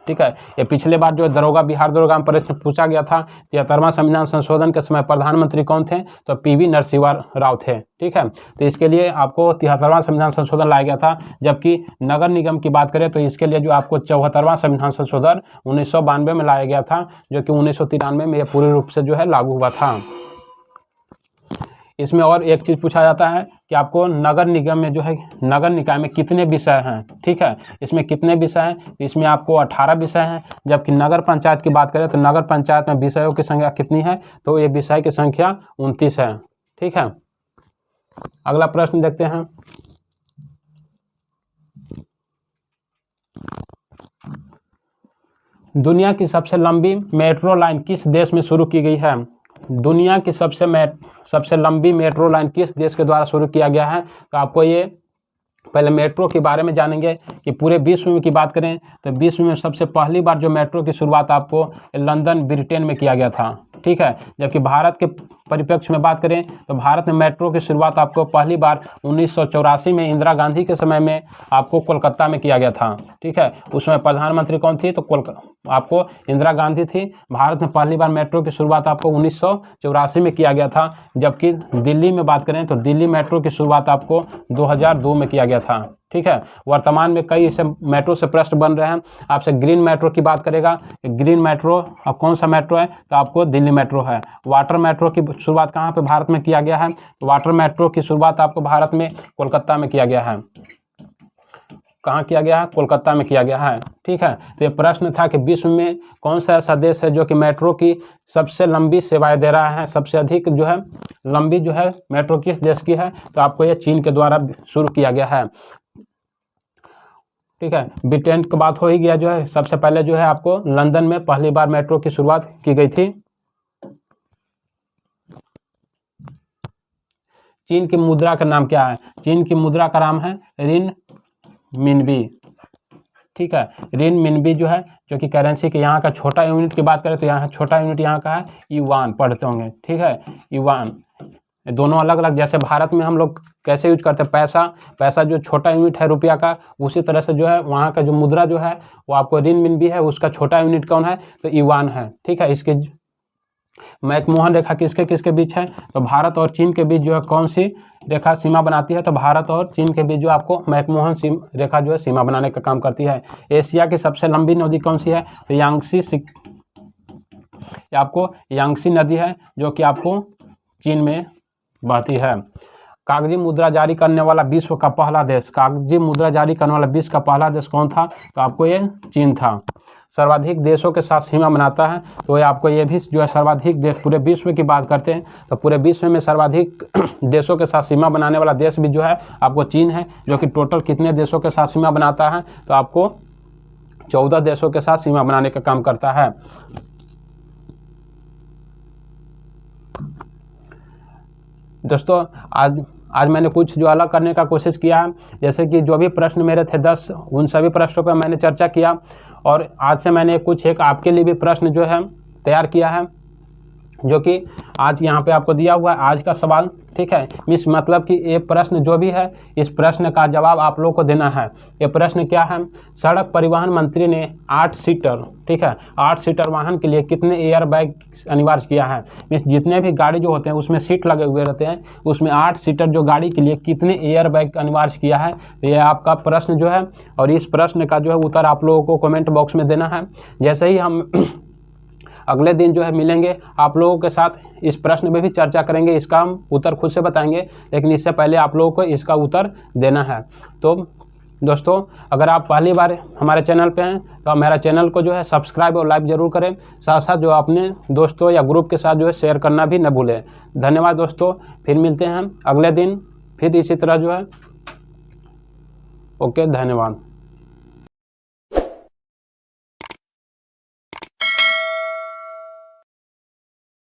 ठीक है। ये पिछले बार जो दरोगा बिहार दरोगा में प्रश्न पूछा गया था, 73वां संविधान संशोधन के समय प्रधानमंत्री कौन थे, तो पीवी नरसिम्हा राव थे, ठीक है। तो इसके लिए आपको 73वां संविधान संशोधन लाया गया था। जबकि नगर निगम की बात करें तो इसके लिए जो आपको 74वां संविधान संशोधन 1992 में लाया गया था, जो कि 1993 में यह पूर्ण रूप से जो है लागू हुआ था। इसमें और एक चीज़ पूछा जाता है कि आपको नगर निगम में जो है नगर निकाय में कितने विषय हैं, ठीक है। इसमें कितने विषय हैं, इसमें आपको 18 विषय हैं। जबकि नगर पंचायत की बात करें तो नगर पंचायत में विषयों की संख्या कितनी है, तो ये विषय की संख्या 29 है, ठीक है। अगला प्रश्न देखते हैं, दुनिया की सबसे लंबी मेट्रो लाइन किस देश में शुरू की गई है, दुनिया की सबसे लंबी मेट्रो लाइन किस देश के द्वारा शुरू किया गया है, तो आपको ये पहले मेट्रो के बारे में जानेंगे कि पूरे विश्व में की बात करें तो विश्व में सबसे पहली बार जो मेट्रो की शुरुआत आपको लंदन ब्रिटेन में किया गया था, ठीक है। जबकि भारत के परिप्रेक्ष्य में बात करें तो भारत में मेट्रो की शुरुआत आपको पहली बार 1984 में इंदिरा गांधी के समय में आपको कोलकाता में किया गया था, ठीक है। उसमें प्रधानमंत्री कौन थी, तो आपको इंदिरा गांधी थी। भारत में पहली बार मेट्रो की शुरुआत आपको 1984 में किया गया था। जबकि दिल्ली में बात करें तो दिल्ली मेट्रो की शुरुआत आपको 2002 में किया गया था, ठीक है। वर्तमान में कई ऐसे मेट्रो से प्रश्न बन रहे हैं। आपसे ग्रीन मेट्रो की बात करेगा, ग्रीन मेट्रो अब कौन सा मेट्रो है, तो आपको दिल्ली मेट्रो है। वाटर मेट्रो की शुरुआत कहाँ पे भारत में किया गया है, तो वाटर मेट्रो की शुरुआत आपको भारत में कोलकाता में किया गया है। कहाँ किया गया है, कोलकाता में किया गया है, ठीक है। तो ये प्रश्न था कि विश्व में कौन सा ऐसा देश है जो कि मेट्रो की सबसे लंबी सेवाएं दे रहा है, सबसे अधिक जो है लंबी जो है मेट्रो किस देश की है, तो आपको ये चीन के द्वारा शुरू किया गया है, ठीक है। ब्रिटेन की बात हो ही गया, जो है सबसे पहले जो है आपको लंदन में पहली बार मेट्रो की शुरुआत की गई थी। चीन की मुद्रा का नाम क्या है, चीन की मुद्रा का नाम है रिन मिनबी, ठीक है। रिन मिनबी जो है जो कि करेंसी के यहाँ का छोटा यूनिट की बात करें तो यहाँ छोटा यूनिट यहाँ का है युआन, पढ़ते होंगे, ठीक है, युआन। दोनों अलग अलग, जैसे भारत में हम लोग कैसे यूज करते हैं पैसा जो छोटा यूनिट है रुपया का, उसी तरह से जो है वहाँ का जो मुद्रा जो है वो आपको रिन मिनबी है, उसका छोटा यूनिट कौन है, तो युआन है, ठीक है। इसके मैकमोहन रेखा किसके किसके बीच है, तो भारत और चीन के बीच जो है कौन सी रेखा सीमा बनाती है, तो भारत और चीन के बीच जो आपको मैकमोहन रेखा जो है सीमा बनाने का काम करती है। एशिया की सबसे लंबी नदी कौन सी है, तो आपको यांगसी नदी है जो कि आपको चीन में बहती है। कागजी मुद्रा जारी करने वाला विश्व का पहला देश, कागजी मुद्रा जारी करने वाला विश्व का पहला देश कौन था, तो आपको ये चीन था। सर्वाधिक देशों के साथ सीमा बनाता है, तो ये आपको ये भी जो है सर्वाधिक देश, पूरे विश्व की बात करते हैं तो पूरे विश्व में सर्वाधिक देशों के साथ सीमा बनाने वाला देश भी जो है आपको चीन है, जो कि टोटल कितने देशों के साथ सीमा बनाता है, तो आपको 14 देशों के साथ सीमा बनाने का काम करता है। दोस्तों आज मैंने कुछ जो अलग करने का कोशिश किया है, जैसे कि जो भी प्रश्न मेरे थे 10, उन सभी प्रश्नों पर मैंने चर्चा किया और आज से मैंने कुछ एक आपके लिए भी प्रश्न जो है तैयार किया है, जो कि आज यहाँ पे आपको दिया हुआ है आज का सवाल, ठीक है। मिस मतलब कि ये प्रश्न जो भी है, इस प्रश्न का जवाब आप लोगों को देना है। ये प्रश्न क्या है, सड़क परिवहन मंत्री ने 8 सीटर, ठीक है, 8 सीटर वाहन के लिए कितने एयर बैग अनिवार्य किया है। मिस जितने भी गाड़ी जो होते हैं उसमें सीट लगे हुए रहते हैं, उसमें 8 सीटर जो गाड़ी के लिए कितने एयर बैग अनिवार्य किया है, ये आपका प्रश्न जो है। और इस प्रश्न का जो है उत्तर आप लोगों को कमेंट बॉक्स में देना है। जैसे ही हम अगले दिन जो है मिलेंगे, आप लोगों के साथ इस प्रश्न में भी चर्चा करेंगे, इसका हम उत्तर खुद से बताएंगे, लेकिन इससे पहले आप लोगों को इसका उत्तर देना है। तो दोस्तों, अगर आप पहली बार हमारे चैनल पे हैं तो हमारा चैनल को जो है सब्सक्राइब और लाइक ज़रूर करें, साथ साथ जो अपने दोस्तों या ग्रुप के साथ जो है शेयर करना भी न भूलें। धन्यवाद दोस्तों, फिर मिलते हैं अगले दिन फिर इसी तरह जो है। ओके, धन्यवाद।